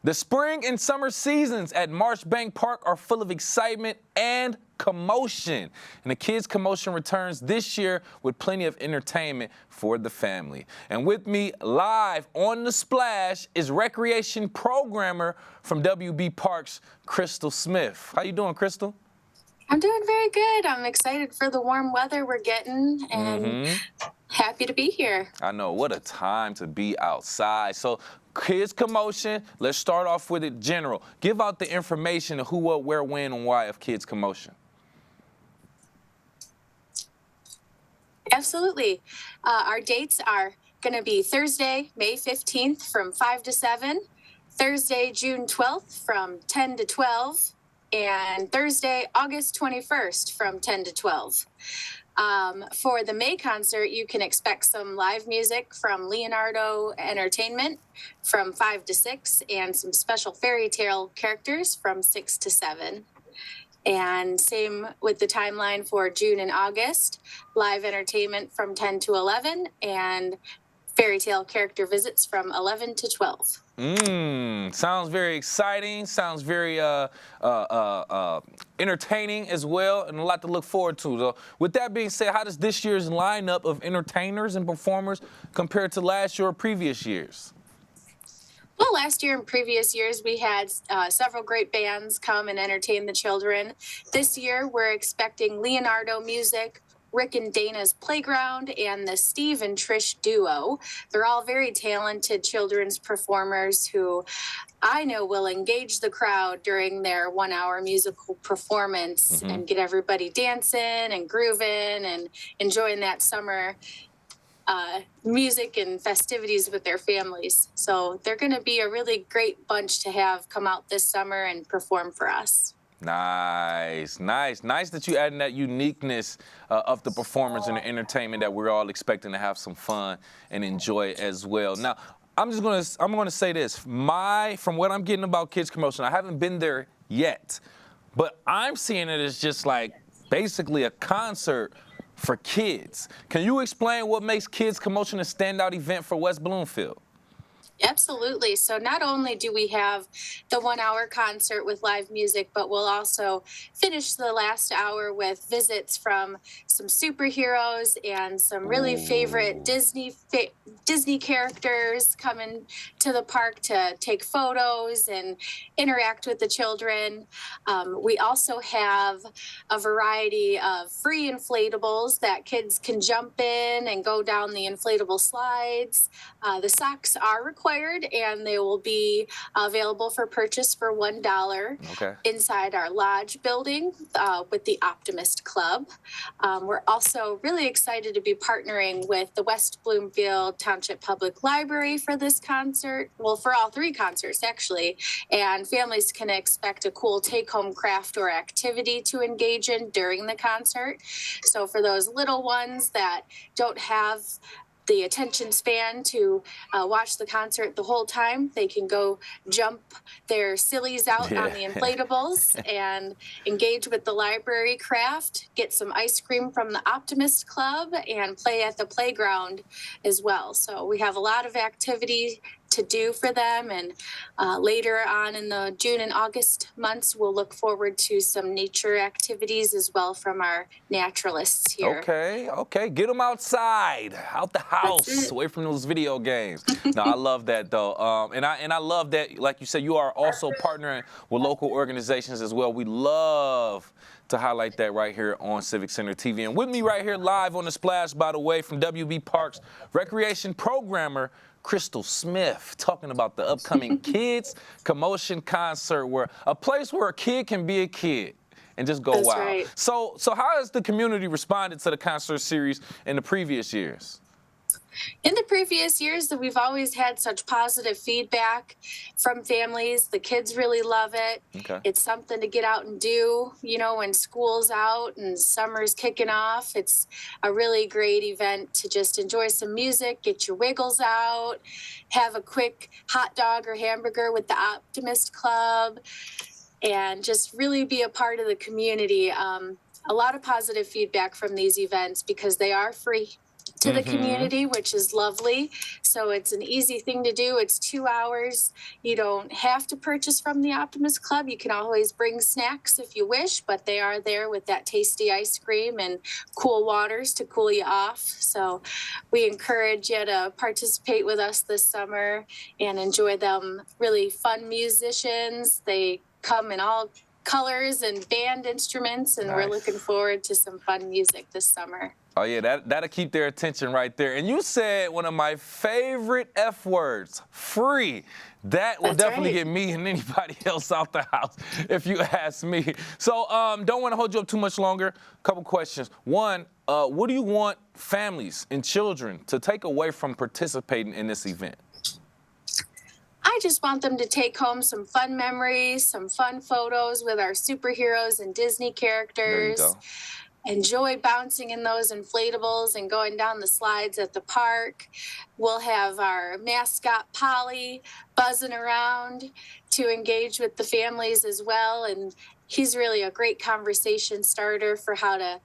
The spring and summer seasons at Marchbank Park are full of excitement and commotion. And the Kids Commotion returns this year with plenty of entertainment for the family. And with me live on the Splash is recreation programmer from WB Parks, Crystal Smith. How you doing, Crystal? I'm doing very good. I'm excited for the warm weather we're getting and happy to be here. I know, what a time to be outside. So Kids Commotion, let's start off with it general. Give out the information of who, what, where, when, and why of Kids Commotion. Absolutely. Our dates are going to be Thursday, May 15th from 5 to 7, Thursday, June 12th from 10 to 12, and Thursday, August 21st from 10 to 12. For the May concert, you can expect some live music from Leonardo Entertainment from 5 to 6, and some special fairy tale characters from 6 to 7. And same with the timeline for June and August, live entertainment from 10 to 11, and fairy tale character visits from 11 to 12. Sounds very exciting. Sounds very entertaining as well, and a lot to look forward to. So, with that being said, how does this year's lineup of entertainers and performers compare to last year or previous years? Well, last year and previous years, we had several great bands come and entertain the children. This year, we're expecting Leonardo music, Rick and Dana's Playground, and the Steve and Trish Duo. They're all very talented children's performers who I know will engage the crowd during their 1-hour musical performance and get everybody dancing and grooving and enjoying that summer music and festivities with their families. So they're going to be a really great bunch to have come out this summer and perform for us. Nice that you adding that uniqueness of the performance and the entertainment that we're all expecting to have some fun and enjoy as well. Now, I'm gonna say this. From what I'm getting about Kids Commotion, I haven't been there yet, but I'm seeing it as just like basically a concert for kids. Can you explain what makes Kids Commotion a standout event for West Bloomfield? Absolutely. So not only do we have the 1-hour concert with live music, but we'll also finish the last hour with visits from some superheroes and some really favorite Disney characters coming to the park to take photos and interact with the children. We also have a variety of free inflatables that kids can jump in and go down the inflatable slides. The socks are required required, and they will be available for purchase for $1 inside our lodge building with the Optimist Club. We're also really excited to be partnering with the West Bloomfield Township Public Library for this concert. Well, for all 3 concerts, actually. And families can expect a cool take-home craft or activity to engage in during the concert. So for those little ones that don't have the attention span to watch the concert the whole time, they can go jump their sillies out on the inflatables and engage with the library craft, get some ice cream from the Optimist Club, and play at the playground as well. So we have a lot of activity to do for them, and later on in the June and August months, we'll look forward to some nature activities as well from our naturalists here. Okay, get them outside, out the house, away from those video games. No, I love that though, and I love that, like you said, you are also partnering with local organizations as well. We love to highlight that right here on Civic Center TV. And with me right here live on the Splash, by the way, from WB Parks recreation programmer Crystal Smith, talking about the upcoming Kids Commotion concert, where a place where a kid can be a kid and just go wild. Right. So how has the community responded to the concert series in the previous years? In the previous years, we've always had such positive feedback from families. The kids really love it. It's something to get out and do, you know, when school's out and summer's kicking off. It's a really great event to just enjoy some music, get your wiggles out, have a quick hot dog or hamburger with the Optimist Club, and just really be a part of the community. A lot of positive feedback from these events because they are free to the community, which is lovely. So it's an easy thing to do. It's 2 hours. You don't have to purchase from the Optimist Club. You can always bring snacks if you wish, but they are there with that tasty ice cream and cool waters to cool you off. So we encourage you to participate with us this summer and enjoy them. Really fun musicians. They come in all colors and band instruments, and we're looking forward to some fun music this summer. Oh yeah, that'll keep their attention right there. And you said one of my favorite F words, free. That will definitely get me and anybody else out the house, if you ask me. So don't want to hold you up too much longer. Couple questions. One, what do you want families and children to take away from participating in this event? I just want them to take home some fun memories, some fun photos with our superheroes and Disney characters. There you go. Enjoy bouncing in those inflatables and going down the slides at the park. We'll have our mascot Polly buzzing around to engage with the families as well. And he's really a great conversation starter for how to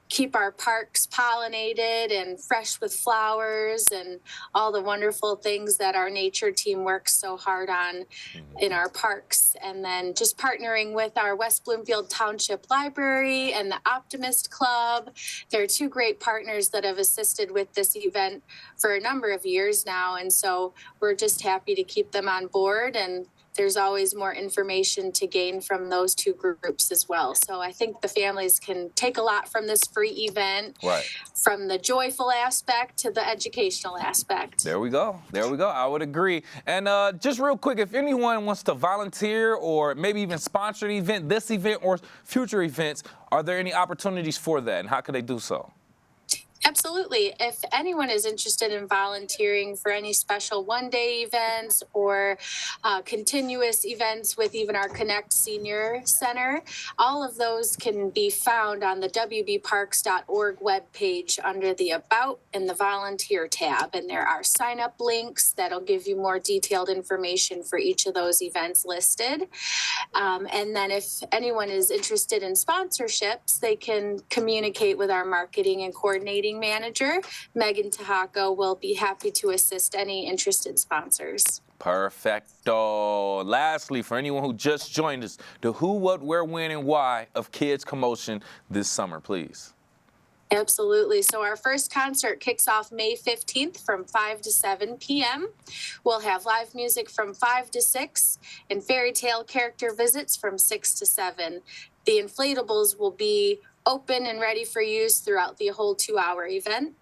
keep our parks pollinated and fresh with flowers and all the wonderful things that our nature team works so hard on in our parks. And then just partnering with our West Bloomfield Township Library and the Optimist Club. They're 2 great partners that have assisted with this event for a number of years now. And so we're just happy to keep them on board, and there's always more information to gain from those 2 groups as well. So I think the families can take a lot from this free event, from the joyful aspect to the educational aspect. There we go. I would agree. And just real quick, if anyone wants to volunteer or maybe even sponsor the event, this event or future events, are there any opportunities for that, and how can they do so? Absolutely. If anyone is interested in volunteering for any special one-day events or continuous events with even our Connect Senior Center, all of those can be found on the wbparks.org webpage under the About and the Volunteer tab. And there are sign-up links that'll give you more detailed information for each of those events listed. And then if anyone is interested in sponsorships, they can communicate with our marketing and coordinating manager, Megan Tahako, will be happy to assist any interested sponsors. Perfecto. Lastly, for anyone who just joined us, the who, what, where, when, and why of Kids Commotion this summer, please. Absolutely. So our first concert kicks off May 15th from 5 to 7 p.m. We'll have live music from 5 to 6 and fairy tale character visits from 6 to 7. The inflatables will be open and ready for use throughout the whole 2-hour event.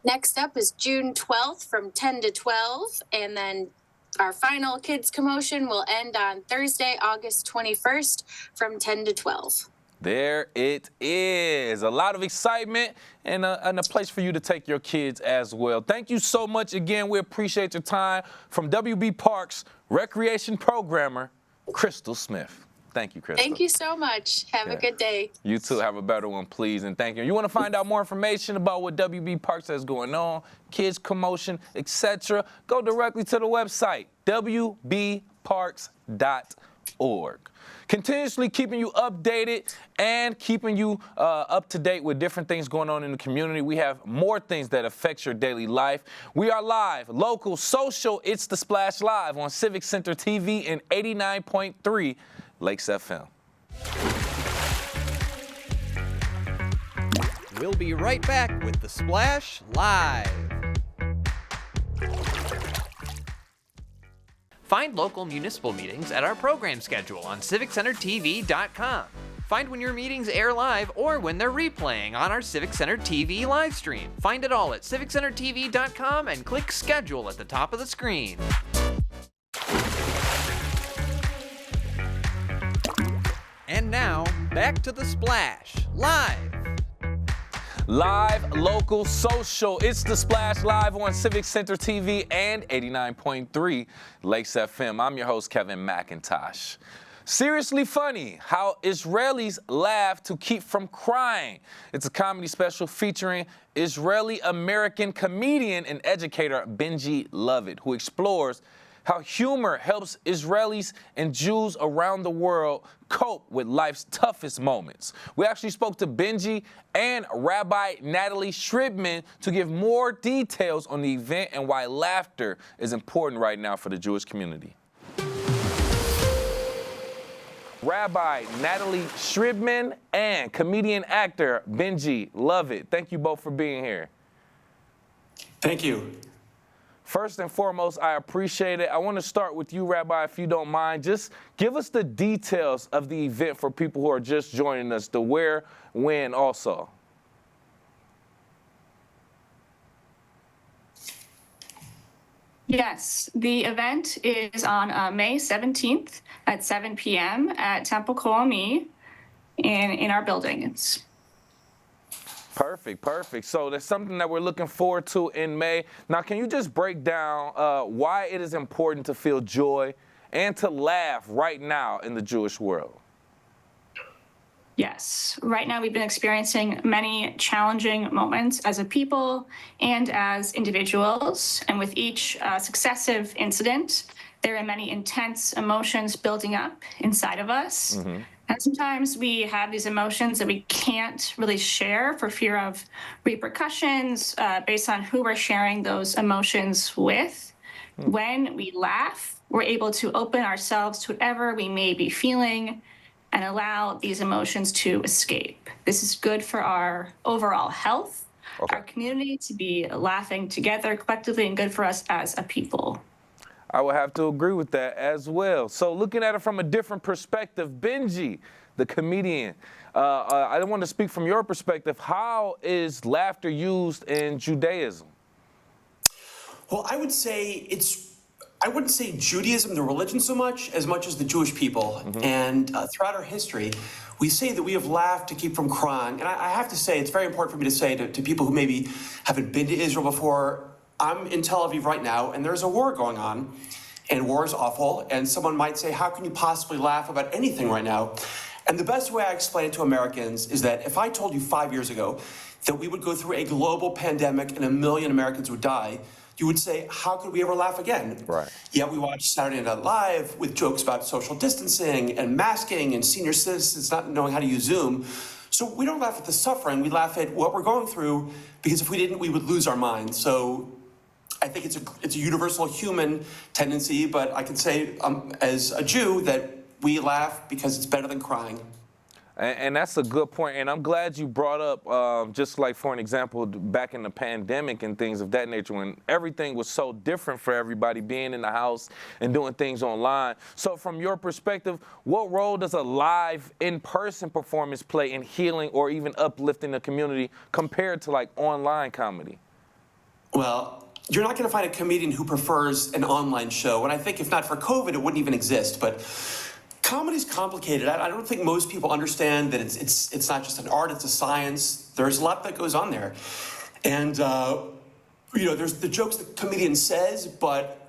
Next up is June 12th from 10 to 12, and then our final kids commotion will end on Thursday, August 21st from 10 to 12. There it is. A lot of excitement and a place for you to take your kids as well. Thank you so much again. We appreciate your time. From WB Parks Recreation Programmer, Crystal Smith. Thank you, Crystal. Thank you so much. Have a good day. You too. Have a better one, please. And thank you. You want to find out more information about what WB Parks has going on, kids commotion, etc., go directly to the website, wbparks.org. Continuously keeping you updated and keeping you up to date with different things going on in the community. We have more things that affect your daily life. We are live, local, social. It's The Splash Live on Civic Center TV and 89.3 Lakes FM. We'll be right back with The Splash Live. Find local municipal meetings at our program schedule on civiccentertv.com. Find when your meetings air live or when they're replaying on our Civic Center TV live stream. Find it all at civiccentertv.com and click schedule at the top of the screen. And now, back to The Splash Live. Live, local, social. It's The Splash Live on Civic Center TV and 89.3 Lakes FM. I'm your host, Kevin McIntosh. Seriously Funny, How Israelis Laugh to Keep from Crying. It's a comedy special featuring Israeli-American comedian and educator Benji Lovett, who explores how humor helps Israelis and Jews around the world cope with life's toughest moments. We actually spoke to Benji and Rabbi Natalie Shribman to give more details on the event and why laughter is important right now for the Jewish community. Rabbi Natalie Shribman and comedian actor Benji Lovett. Thank you both for being here. Thank you. First and foremost, I appreciate it. I want to start with you, Rabbi, if you don't mind. Just give us the details of the event for people who are just joining us, the where, when also. Yes, the event is on May 17th at 7 p.m. at Temple Koami in our building. Perfect. So that's something that we're looking forward to in May. Now, can you just break down why it is important to feel joy and to laugh right now in the Jewish world? Yes, right now we've been experiencing many challenging moments as a people and as individuals. And with each successive incident, there are many intense emotions building up inside of us. Mm-hmm. And sometimes we have these emotions that we can't really share for fear of repercussions based on who we're sharing those emotions with. When we laugh, we're able to open ourselves to whatever we may be feeling and allow these emotions to escape. This is good for our overall health, our community to be laughing together collectively, and good for us as a people. I would have to agree with that as well. So looking at it from a different perspective, Benji, the comedian, I want to speak from your perspective. How is laughter used in Judaism? Well, I wouldn't say Judaism, the religion, so much as the Jewish people. Mm-hmm. And throughout our history, we say that we have laughed to keep from crying. And I have to say, it's very important for me to say to people who maybe haven't been to Israel before, I'm in Tel Aviv right now, and there's a war going on, and war is awful, and someone might say, how can you possibly laugh about anything right now? And the best way I explain it to Americans is that if I told you 5 years ago that we would go through a global pandemic and 1 million Americans would die, you would say, how could we ever laugh again? Right. Yet we watch Saturday Night Live with jokes about social distancing and masking and senior citizens not knowing how to use Zoom. So we don't laugh at the suffering, we laugh at what we're going through, because if we didn't, we would lose our minds. So I think it's a universal human tendency, but I can say as a Jew that we laugh because it's better than crying. And that's a good point. And I'm glad you brought up, just like for an example, back in the pandemic and things of that nature, when everything was so different for everybody being in the house and doing things online. So from your perspective, what role does a live in-person performance play in healing or even uplifting the community compared to like online comedy? Well, you're not going to find a comedian who prefers an online show. And I think if not for COVID, it wouldn't even exist. But comedy's complicated. I don't think most people understand that it's not just an art, it's a science. There's a lot that goes on there. And, there's the jokes the comedian says, but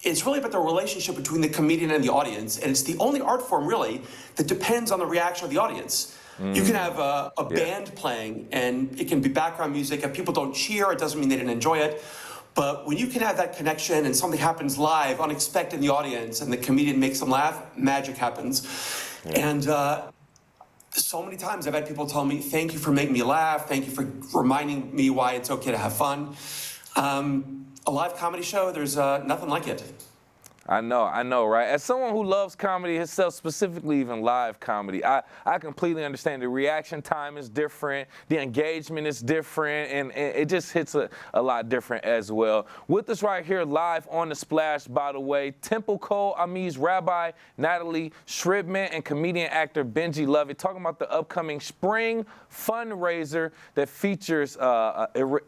it's really about the relationship between the comedian and the audience. And it's the only art form, really, that depends on the reaction of the audience. You can have a band playing, and it can be background music. If people don't cheer, it doesn't mean they didn't enjoy it. But when you can have that connection and something happens live, unexpected in the audience, and the comedian makes them laugh, magic happens. And so many times I've had people tell me, thank you for making me laugh. Thank you for reminding me why it's okay to have fun. A live comedy show, there's nothing like it. I know, right? As someone who loves comedy itself, specifically even live comedy, I completely understand the reaction time is different, the engagement is different, and it just hits a lot different as well. With us right here live on The Splash, by the way, Temple Cole Ami's Rabbi Natalie Shribman and comedian actor Benji Lovett talking about the upcoming spring fundraiser that features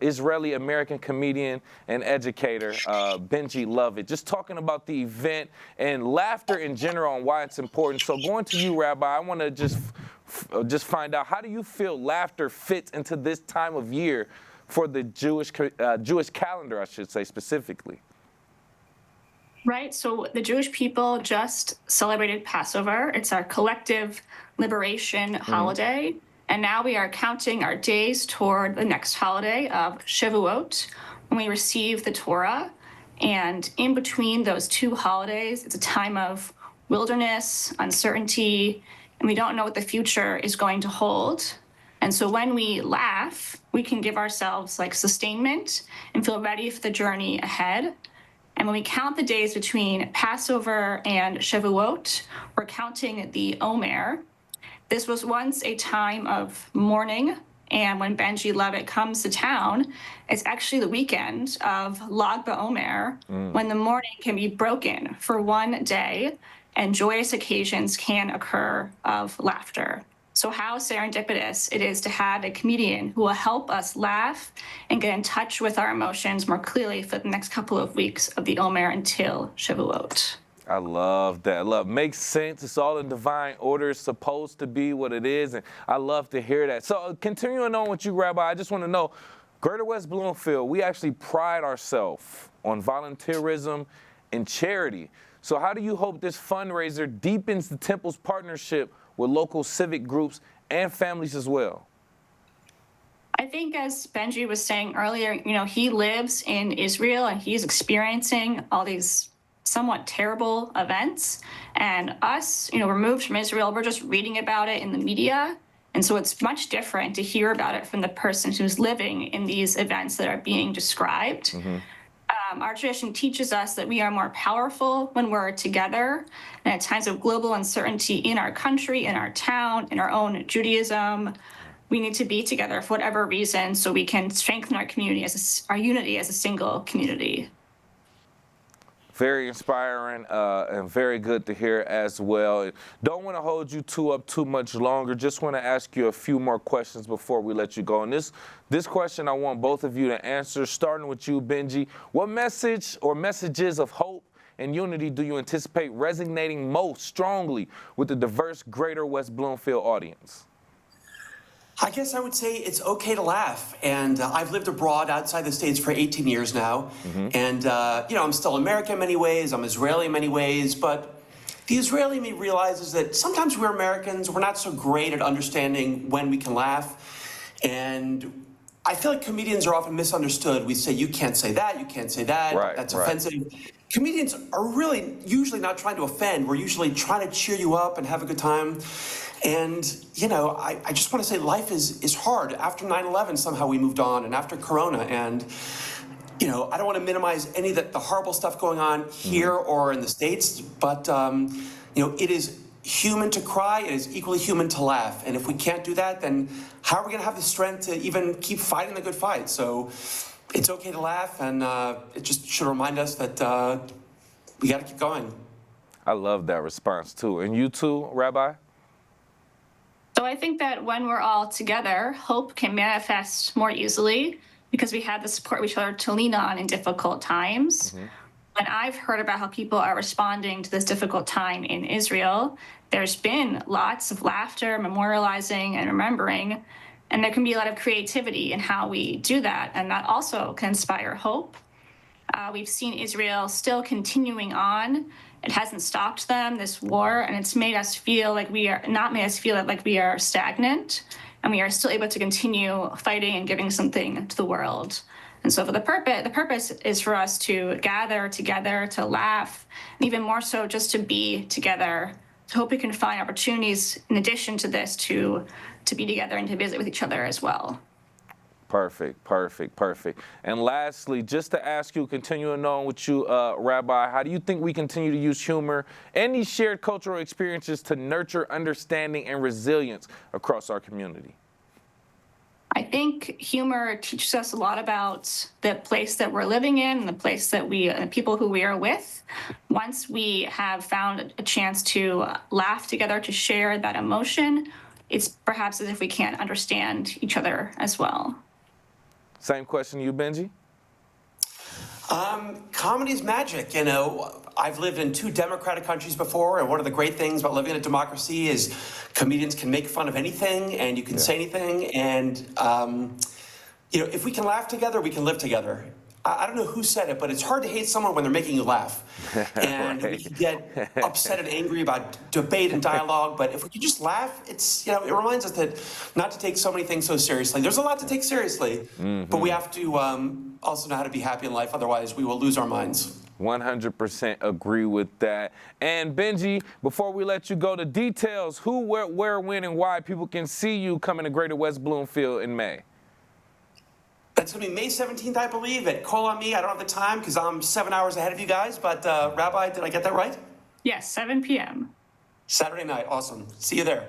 Israeli-American comedian and educator Benji Lovett. Just talking about the event and laughter in general and why it's important. So going to you, Rabbi, I want to just find out, how do you feel laughter fits into this time of year for the Jewish calendar, I should say, specifically? Right, so the Jewish people just celebrated Passover. It's our collective liberation holiday. And now we are counting our days toward the next holiday of Shavuot, when we receive the Torah. And in between those two holidays, it's a time of wilderness, uncertainty, and we don't know what the future is going to hold. And so when we laugh, we can give ourselves like sustainment and feel ready for the journey ahead. And when we count the days between Passover and Shavuot, we're counting the Omer. This was once a time of mourning. And when Benji Lovett comes to town, it's actually the weekend of Lag BaOmer, when the mourning can be broken for one day and joyous occasions can occur of laughter. So how serendipitous it is to have a comedian who will help us laugh and get in touch with our emotions more clearly for the next couple of weeks of the Omer until Shavuot. I love that. Makes sense. It's all in divine order. It's supposed to be what it is, and I love to hear that. So continuing on with you, Rabbi, I just want to know, Greater West Bloomfield, we actually pride ourselves on volunteerism and charity. So how do you hope this fundraiser deepens the Temple's partnership with local civic groups and families as well? I think, as Benji was saying earlier, he lives in Israel and he's experiencing all these somewhat terrible events. And us, removed from Israel, we're just reading about it in the media. And so it's much different to hear about it from the person who's living in these events that are being described. Our tradition teaches us that we are more powerful when we're together. And at times of global uncertainty in our country, in our town, in our own Judaism, we need to be together for whatever reason so we can strengthen our community, our unity as a single community. Very inspiring and very good to hear as well. Don't want to hold you two up too much longer. Just want to ask you a few more questions before we let you go. And this question I want both of you to answer, starting with you, Benji. What message or messages of hope and unity do you anticipate resonating most strongly with the diverse Greater West Bloomfield audience? I guess I would say it's okay to laugh. And I've lived abroad outside the States for 18 years now. And, I'm still American in many ways. I'm Israeli in many ways. But the Israeli me realizes that sometimes we're Americans, we're not so great at understanding when we can laugh. And I feel like comedians are often misunderstood. We say, you can't say that, you can't say that, that's offensive. Comedians are really usually not trying to offend. We're usually trying to cheer you up and have a good time. And, I just want to say life is hard. After 9/11, somehow we moved on, and after Corona. And, I don't want to minimize any of the horrible stuff going on here or in the States, but, it is human to cry. It is equally human to laugh. And if we can't do that, then how are we going to have the strength to even keep fighting the good fight? So it's okay to laugh, and it just should remind us that we got to keep going. I love that response, too. And you too, Rabbi? So I think that when we're all together, hope can manifest more easily. because we had the support of each other to lean on in difficult times. When I've heard about how people are responding to this difficult time in Israel, there's been lots of laughter, memorializing, and remembering. And there can be a lot of creativity in how we do that. And that also can inspire hope. We've seen Israel still continuing on. It hasn't stopped them, this war, and it's made us feel like we are not made us feel like we are stagnant, and we are still able to continue fighting and giving something to the world. And so for the purpose is for us to gather together, to laugh, and even more so just to be together. To hope we can find opportunities in addition to this to be together and to visit with each other as well. Perfect, perfect, perfect. And lastly, just to ask you, continuing on with you, Rabbi, how do you think we continue to use humor and these shared cultural experiences to nurture understanding and resilience across our community? I think humor teaches us a lot about the place that we're living in and the place that the people who we are with. Once we have found a chance to laugh together, to share that emotion, it's perhaps as if we can understand each other as well. Same question to you, Benji? Comedy's magic, you know. I've lived in 2 democratic countries before, and one of the great things about living in a democracy is comedians can make fun of anything, and you can say anything, and, you know, if we can laugh together, we can live together. I don't know who said it, but it's hard to hate someone when they're making you laugh. And we can get upset and angry about debate and dialogue, but if we can just laugh, it's, you know, it reminds us that not to take so many things so seriously. There's a lot to take seriously, but we have to also know how to be happy in life, otherwise we will lose our minds. 100% agree with that. And Benji, before we let you go, the details, who, where, when, and why people can see you coming to Greater West Bloomfield in May. That's going to be May 17th, I believe, at Call on Me. I don't have the time because I'm 7 hours ahead of you guys, but Rabbi, did I get that right? Yes, 7 p.m. Saturday night. Awesome. See you there.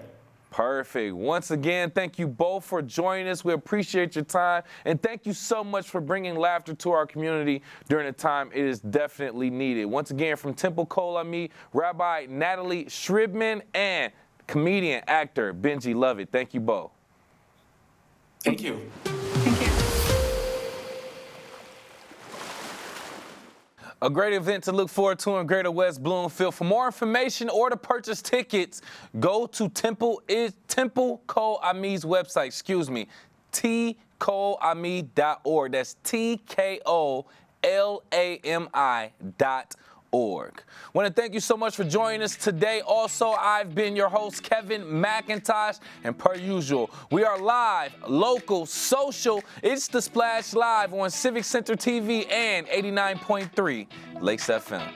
Perfect. Once again, thank you both for joining us. We appreciate your time, and thank you so much for bringing laughter to our community during a time it is definitely needed. Once again, from Temple Call on Me, Rabbi Natalie Shribman, and comedian, actor Benji Lovett. Thank you both. Thank you. A great event to look forward to in Greater West Bloomfield. For more information or to purchase tickets, go to Temple Call Ami's website, tcoleami.org. That's TKOLAMI.org. I want to thank you so much for joining us today. Also, I've been your host, Kevin McIntosh, and per usual, we are live, local, social. It's The Splash Live on Civic Center TV and 89.3 Lakes FM.